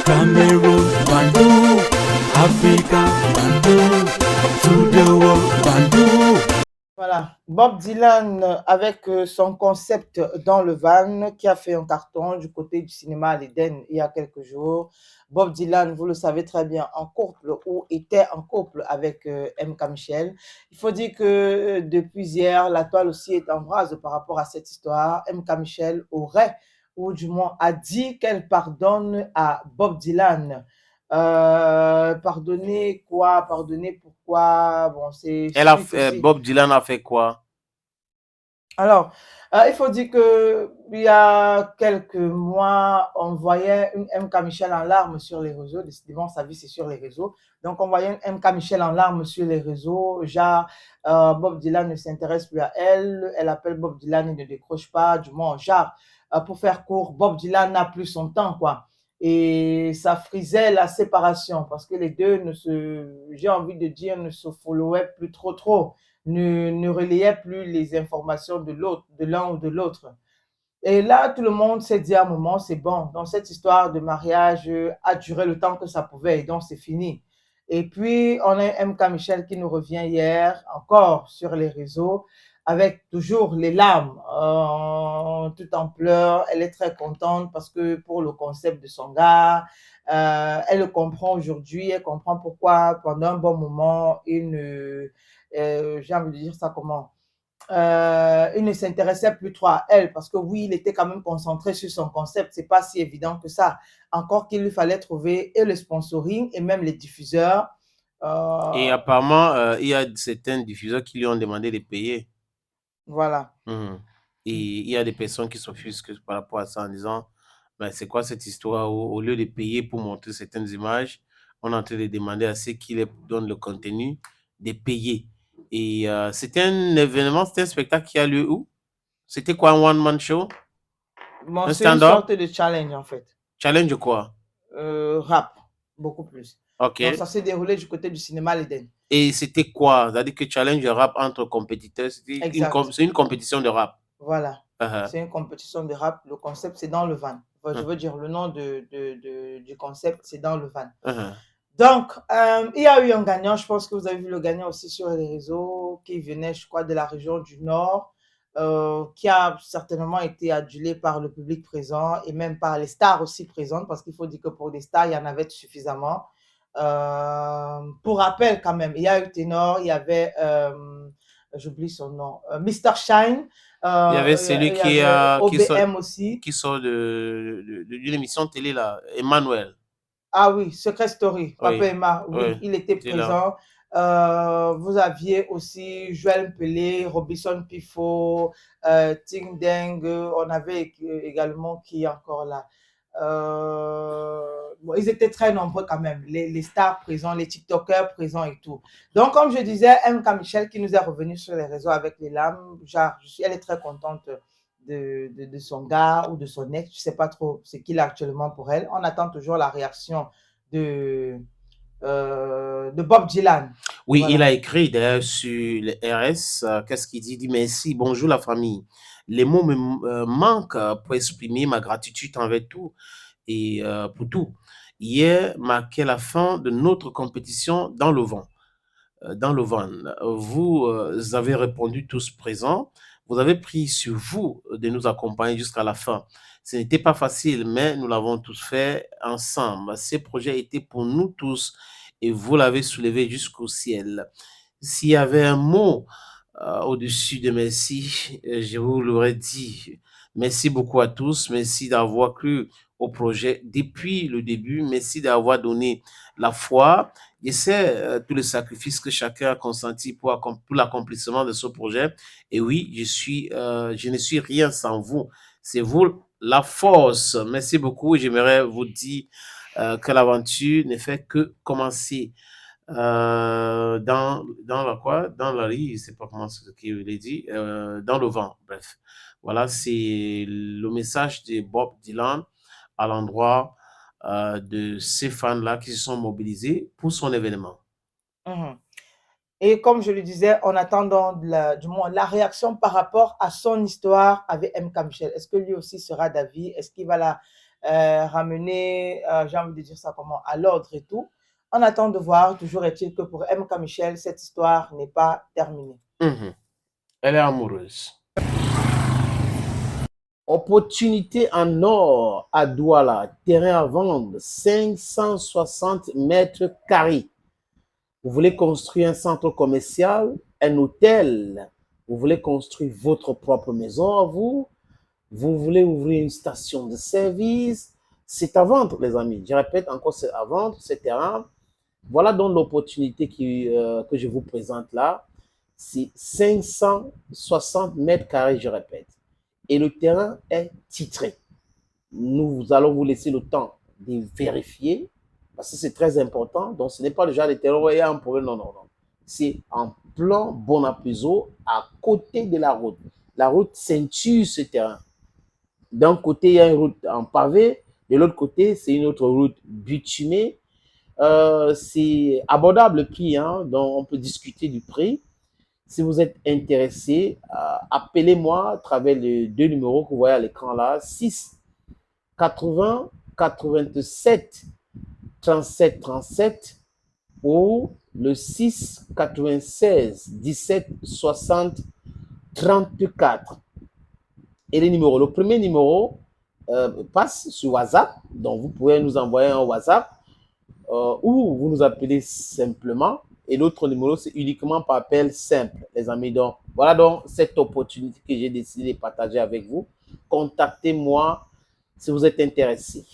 Cameroon, Bandung, Africa, Bandung, to the world, Bandung. Voilà, Bob Dylan avec son concept dans le van qui a fait un carton du côté du cinéma à l'Éden il y a quelques jours. Bob Dylan, vous le savez très bien, en couple ou était en couple avec M.K. Michel. Il faut dire que depuis hier, la toile aussi est en rase par rapport à cette histoire. M.K. Michel aurait, ou du moins a dit qu'elle pardonne à Bob Dylan. Pardonner quoi? Pardonner pourquoi? Bon, c'est suite aussi. Bob Dylan a fait quoi? Alors, il faut dire que il y a quelques mois, on voyait une MK Michel en larmes sur les réseaux. Décidément, sa vie, c'est sur les réseaux. Donc, on voyait une MK Michel en larmes sur les réseaux. Genre, Bob Dylan ne s'intéresse plus à elle. Elle appelle Bob Dylan, il ne décroche pas. Du moins, genre, pour faire court, Bob Dylan n'a plus son temps, quoi. Et ça frisait la séparation parce que les deux j'ai envie de dire, ne se followaient plus trop, ne relayait plus les informations de l'autre, de l'un ou de l'autre. Et là, tout le monde s'est dit à un moment, c'est bon. Donc, cette histoire de mariage a duré le temps que ça pouvait et donc c'est fini. Et puis, on a M.K. Michel qui nous revient hier, encore sur les réseaux, avec toujours les larmes, tout en pleurs. Elle est très contente parce que pour le concept de son gars, elle le comprend aujourd'hui, elle comprend pourquoi pendant un bon moment, j'ai envie de dire ça comment, il ne s'intéressait plus trop à elle parce que oui, il était quand même concentré sur son concept. C'est pas si évident que ça. Encore qu'il lui fallait trouver et le sponsoring et même les diffuseurs. Et Euh, apparemment, il y a certains diffuseurs qui lui ont demandé de payer. voilà. Mhm. Et il y a des personnes qui s'offusquent par rapport à ça en disant, ben, c'est quoi cette histoire? Au lieu de payer pour montrer certaines images, on est en train de demander à ceux qui les donnent le contenu de payer. Et c'était un événement, c'était un spectacle qui a lieu où? C'était quoi, un one-man show? Bon, Un c'est une stand-up? sorte de challenge en fait. Challenge quoi? Rap, beaucoup plus. Ok. Donc, ça s'est déroulé du côté du cinéma l'Éden. Et c'était quoi? C'est-à-dire que challenge de rap entre compétiteurs, Exact. c'est une compétition de rap. Voilà. Uh-huh. C'est une compétition de rap. Le concept, c'est dans le van. Enfin, je Uh-huh. veux dire, le nom du concept, c'est dans le van. Uh-huh. Donc, il y a eu un gagnant, je pense que vous avez vu le gagnant aussi sur les réseaux, qui venait, je crois, de la région du Nord, qui a certainement été adulé par le public présent et même par les stars aussi présentes, parce qu'il faut dire que pour des stars, il y en avait suffisamment. Pour rappel, quand même, il y a eu Ténor, il y avait, j'oublie son nom, Mr. Shine, Il y avait celui il y avait OBM aussi. qui sort d'une émission télé là, Emmanuel. Ah oui, Secret Story, Papa Oui, Emma, oui, oui, il était il est là. présent. Vous aviez aussi Joël Pelé, Robinson Pifo, Ting Deng, on avait également qui est encore là. Bon, ils étaient très nombreux quand même, les stars présents, les TikTokers présents et tout. Donc, comme je disais, M.K. Michel qui nous est revenu sur les réseaux avec les larmes, genre, elle est très contente de son gars ou de son ex, je ne sais pas trop ce qu'il a actuellement pour elle. On attend toujours la réaction de Bob Dylan. Oui, il Voilà. a écrit d'ailleurs sur le RS, qu'est-ce qu'il dit? Il dit merci, bonjour la famille. Les mots me manquent pour exprimer ma gratitude envers tout et pour tout. Hier marquait la fin de notre compétition dans le vent. Dans le van. Vous avez répondu tous présents. Vous avez pris sur vous de nous accompagner jusqu'à la fin. Ce n'était pas facile, mais nous l'avons tous fait ensemble. Ces projets étaient pour nous tous et vous l'avez soulevé jusqu'au ciel. S'il y avait un mot au-dessus de merci, je vous l'aurais dit. Merci beaucoup à tous. Merci d'avoir cru au projet depuis le début. Merci d'avoir donné la foi. Je sais tous les sacrifices que chacun a consenti pour l'accomplissement de ce projet. Et oui, je ne suis rien sans vous. C'est vous la force. Merci beaucoup. J'aimerais vous dire que l'aventure ne fait que commencer. Dans la quoi? Dans la rue, je sais pas comment c'est qu'il l'a dit, dans le vent, bref. Voilà, c'est le message de Bob Dylan à l'endroit de ces fans-là qui se sont mobilisés pour son événement. Mhm. Et comme je le disais, en attendant du moins la réaction par rapport à son histoire avec M. Michel, est-ce que lui aussi sera d'avis? Est-ce qu'il va ramener, j'ai envie de dire ça comment, à l'ordre et tout. On attend de voir, toujours est-il que pour MK Michel, cette histoire n'est pas terminée. Elle est amoureuse. Opportunité en or à Douala, terrain à vendre, 560 mètres carrés. Vous voulez construire un centre commercial, un hôtel, vous voulez construire votre propre maison à vous, vous voulez ouvrir une station de service, c'est à vendre, les amis. Je répète encore, c'est à vendre, ce terrain. Voilà donc l'opportunité que je vous présente là. C'est 560 mètres carrés, je répète. Et le terrain est titré. Nous allons vous laisser le temps de vérifier, parce que c'est très important. Donc, ce n'est pas le genre de terrain où il y a un problème. Non, non, non. C'est en plan Bonapuzo, à côté de la route. La route ceinture ce terrain. D'un côté, il y a une route en pavé. De l'autre côté, c'est une autre route bitumée. C'est abordable le prix, hein, donc on peut discuter du prix. Si vous êtes intéressé, appelez-moi à travers les 2 numéros que vous voyez à l'écran là, 6 80 87 37 37 ou le 6 96 17 60 34. Et les numéros, le premier numéro passe sur WhatsApp, donc vous pouvez nous envoyer un WhatsApp ou vous nous appelez simplement. Et l'autre numéro, c'est uniquement par appel simple, les amis. Donc, voilà donc cette opportunité que j'ai décidé de partager avec vous. Contactez-moi si vous êtes intéressé.